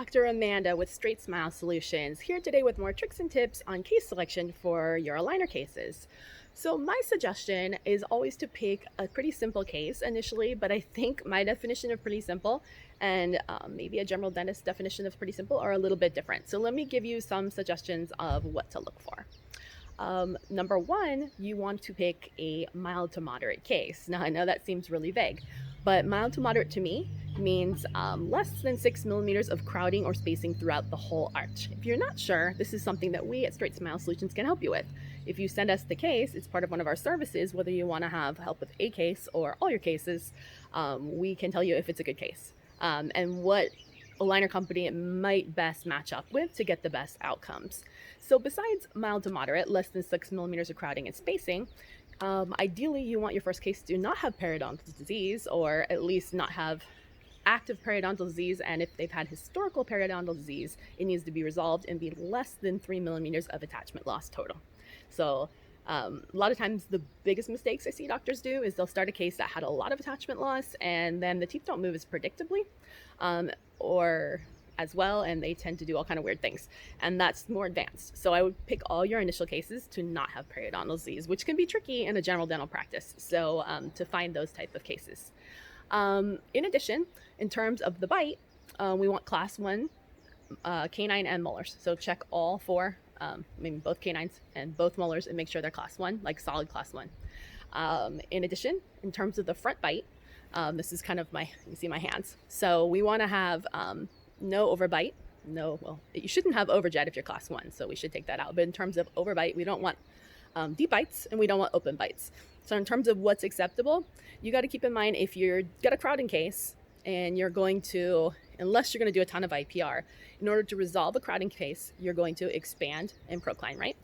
Dr. Amanda with StraightSmile Solutions, here today with more tricks and tips on case selection for your aligner cases. So my suggestion is always to pick a pretty simple case initially, but I think my definition of pretty simple and maybe a general dentist definition of pretty simple are a little bit different. So let me give you some suggestions of what to look for. Number one, you want to pick a mild to moderate case. Now, I know that seems really vague, but mild to moderate to me means less than 6 millimeters of crowding or spacing throughout the whole arch. If you're not sure, this is something that we at StraightSmile Solutions can help you with. If you send us the case, it's part of one of our services, whether you want to have help with a case or all your cases, we can tell you if it's a good case and what aligner company it might best match up with to get the best outcomes. So besides mild to moderate, less than 6 millimeters of crowding and spacing, ideally you want your first case to not have periodontal disease, or at least not have active periodontal disease, and if they've had historical periodontal disease, it needs to be resolved and be less than 3 millimeters of attachment loss total. So a lot of times the biggest mistakes I see doctors do is they'll start a case that had a lot of attachment loss and then the teeth don't move as predictably or as well, and they tend to do all kind of weird things, and that's more advanced. So I would pick all your initial cases to not have periodontal disease, which can be tricky in a general dental practice, so to find those type of cases. In addition, in terms of the bite, we want class 1 canine and molars, so check all 4, maybe both canines and both molars, and make sure they're class 1, like solid class 1. In addition, in terms of the front bite, this is kind of you can see my hands. So we want to have no overbite. You shouldn't have overjet if you're class 1, so we should take that out. But in terms of overbite, we don't want deep bites and we don't want open bites. So in terms of what's acceptable, you got to keep in mind if you're got a crowding case and you're going to, unless you're going to do a ton of IPR, in order to resolve a crowding case, you're going to expand and procline, right?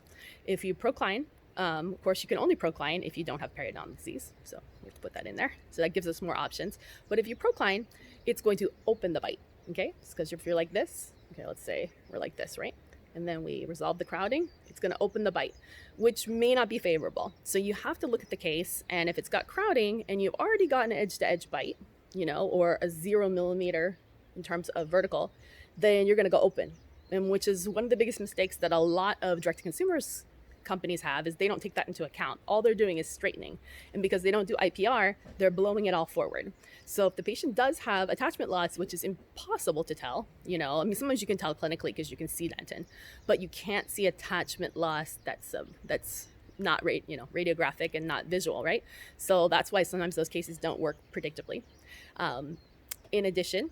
If you procline, of course, you can only procline if you don't have periodontal disease. So we have to put that in there. So that gives us more options. But if you procline, it's going to open the bite, okay? Because if you're like this, okay, let's say we're like this, right? And then we resolve the crowding, it's going to open the bite, which may not be favorable. So you have to look at the case, and if it's got crowding and you've already got an edge-to-edge bite, or a 0 millimeter in terms of vertical, then you're going to go open, and which is one of the biggest mistakes that a lot of direct-to-consumer companies have, is they don't take that into account. All they're doing is straightening, and because they don't do IPR, they're blowing it all forward. So if the patient does have attachment loss, which is impossible to tell, sometimes you can tell clinically because you can see dentin, but you can't see attachment loss that's not radiographic and not visual, right? So that's why sometimes those cases don't work predictably. In addition,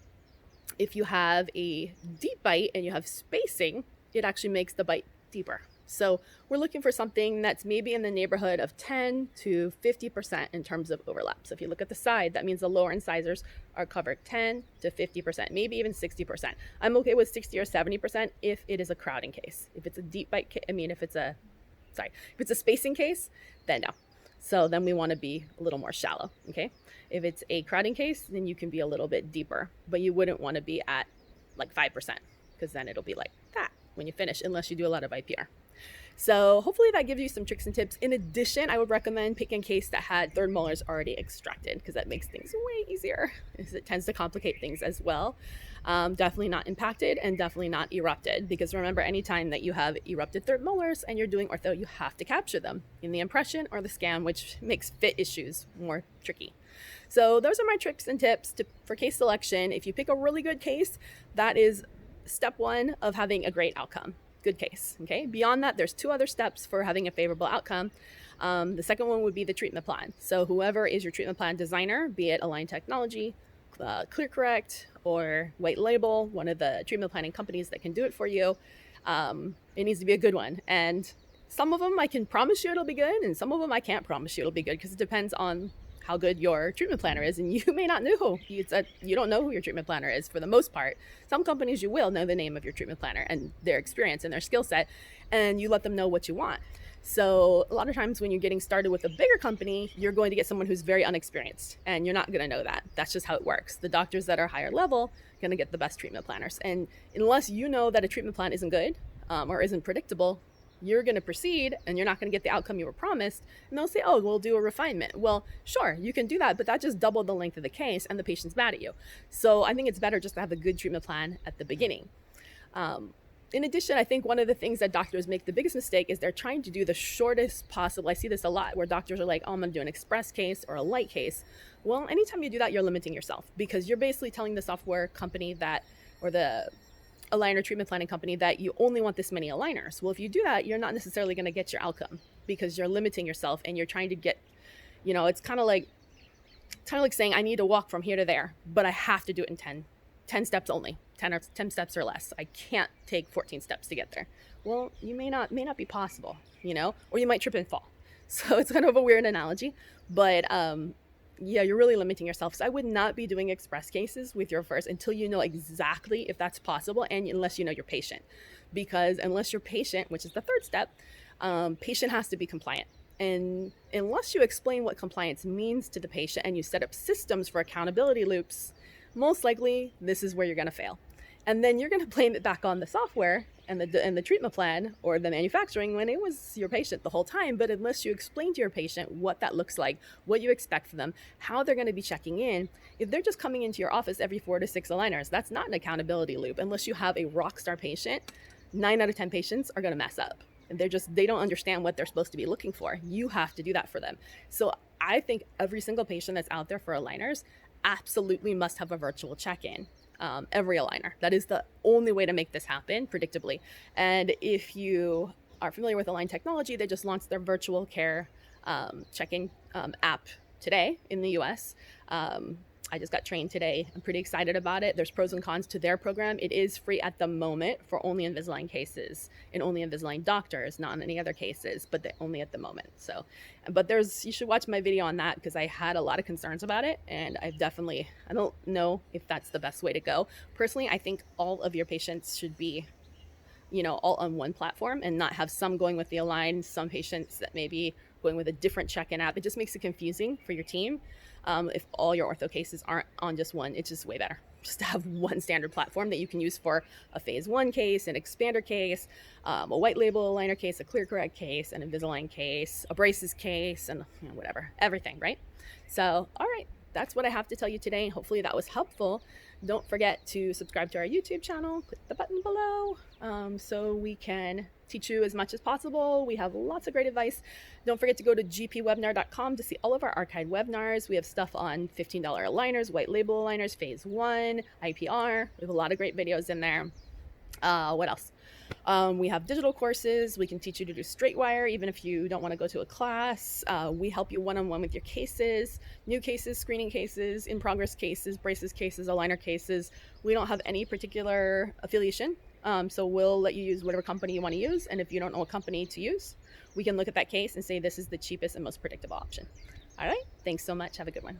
if you have a deep bite and you have spacing, it actually makes the bite deeper. So we're looking for something that's maybe in the neighborhood of 10 to 50% in terms of overlap. So if you look at the side, that means the lower incisors are covered 10 to 50%, maybe even 60%. I'm okay with 60 or 70% if it is a crowding case. If it's a deep bite, if it's a spacing case, then no. So then we want to be a little more shallow, okay? If it's a crowding case, then you can be a little bit deeper, but you wouldn't want to be at like 5%, because then it'll be like that when you finish, unless you do a lot of IPR. So hopefully that gives you some tricks and tips. In addition, I would recommend picking a case that had third molars already extracted, because that makes things way easier, because it tends to complicate things as well. Definitely not impacted and definitely not erupted, because remember, anytime that you have erupted third molars and you're doing ortho, you have to capture them in the impression or the scan, which makes fit issues more tricky. So those are my tricks and tips for case selection. If you pick a really good case, that is step 1 of having a great outcome. Good case, okay? Beyond that, there's 2 other steps for having a favorable outcome. The second one would be the treatment plan. So whoever is your treatment plan designer, be it Align Technology, ClearCorrect, or White Label, one of the treatment planning companies that can do it for you, it needs to be a good one. And some of them I can promise you it'll be good, and some of them I can't promise you it'll be good, because it depends on how good your treatment planner is, and you may not know you don't know who your treatment planner is for the most part. Some companies you will know the name of your treatment planner and their experience and their skill set, and you let them know what you want. So a lot of times when you're getting started with a bigger company, you're going to get someone who's very unexperienced, and you're not going to know that. That's just how it works. The doctors that are higher level are going to get the best treatment planners, and unless you know that a treatment plan isn't good or isn't predictable, you're going to proceed and you're not going to get the outcome you were promised. And they'll say, oh, we'll do a refinement. Well, sure, you can do that, but that just doubled the length of the case and the patient's mad at you. So I think it's better just to have a good treatment plan at the beginning. In addition, I think one of the things that doctors make the biggest mistake is they're trying to do the shortest possible. I see this a lot where doctors are like, oh, I'm going to do an express case or a light case. Well, anytime you do that, you're limiting yourself, because you're basically telling the software company that, or the aligner treatment planning company, that you only want this many aligners. Well, if you do that, you're not necessarily going to get your outcome, because you're limiting yourself and you're trying to get, it's kind of like saying I need to walk from here to there, but I have to do it in 10 steps only, 10 steps or less. I can't take 14 steps to get there. Well, you may not be possible, or you might trip and fall. So it's kind of a weird analogy, but yeah, you're really limiting yourself. So I would not be doing express cases with your first until you know exactly if that's possible, and unless you know your patient. Because unless your patient, which is the third step, patient has to be compliant. And unless you explain what compliance means to the patient and you set up systems for accountability loops, most likely this is where you're going to fail. And then you're going to blame it back on the software and the treatment plan or the manufacturing when it was your patient the whole time. But unless you explain to your patient what that looks like, what you expect from them, how they're going to be checking in, if they're just coming into your office every 4 to 6 aligners, that's not an accountability loop. Unless you have a rock star patient, 9 out of 10 patients are going to mess up. And they don't understand what they're supposed to be looking for. You have to do that for them. So I think every single patient that's out there for aligners absolutely must have a virtual check-in. Every aligner. That is the only way to make this happen predictably. And if you are familiar with Align Technology, they just launched their virtual care check-in app today in the US. I just got trained today. I'm pretty excited about it. There's pros and cons to their program. It is free at the moment for only Invisalign cases and only Invisalign doctors, not in any other cases, but only at the moment. So, but you should watch my video on that, because I had a lot of concerns about it, and I don't know if that's the best way to go. Personally, I think all of your patients should be, all on one platform and not have some going with the Align, some patients that may be going with a different check-in app. It just makes it confusing for your team. If all your ortho cases aren't on just one, it's just way better just to have one standard platform that you can use for a phase 1 case, an expander case, a white label aligner case, a clear correct case, an Invisalign case, a braces case, and whatever, everything, right? So, all right, that's what I have to tell you today. Hopefully that was helpful. Don't forget to subscribe to our YouTube channel. Click the button below so we can teach you as much as possible. We have lots of great advice. Don't forget to go to gpwebinar.com to see all of our archived webinars. We have stuff on $15 aligners, white label aligners, phase 1, IPR. We have a lot of great videos in there. What else? We have digital courses. We can teach you to do straight wire even if you don't want to go to a class. We help you one-on-one with your cases, new cases, screening cases, in-progress cases, braces cases, aligner cases. We don't have any particular affiliation. So we'll let you use whatever company you want to use. And if you don't know what company to use, we can look at that case and say this is the cheapest and most predictable option. All right. Thanks so much. Have a good one.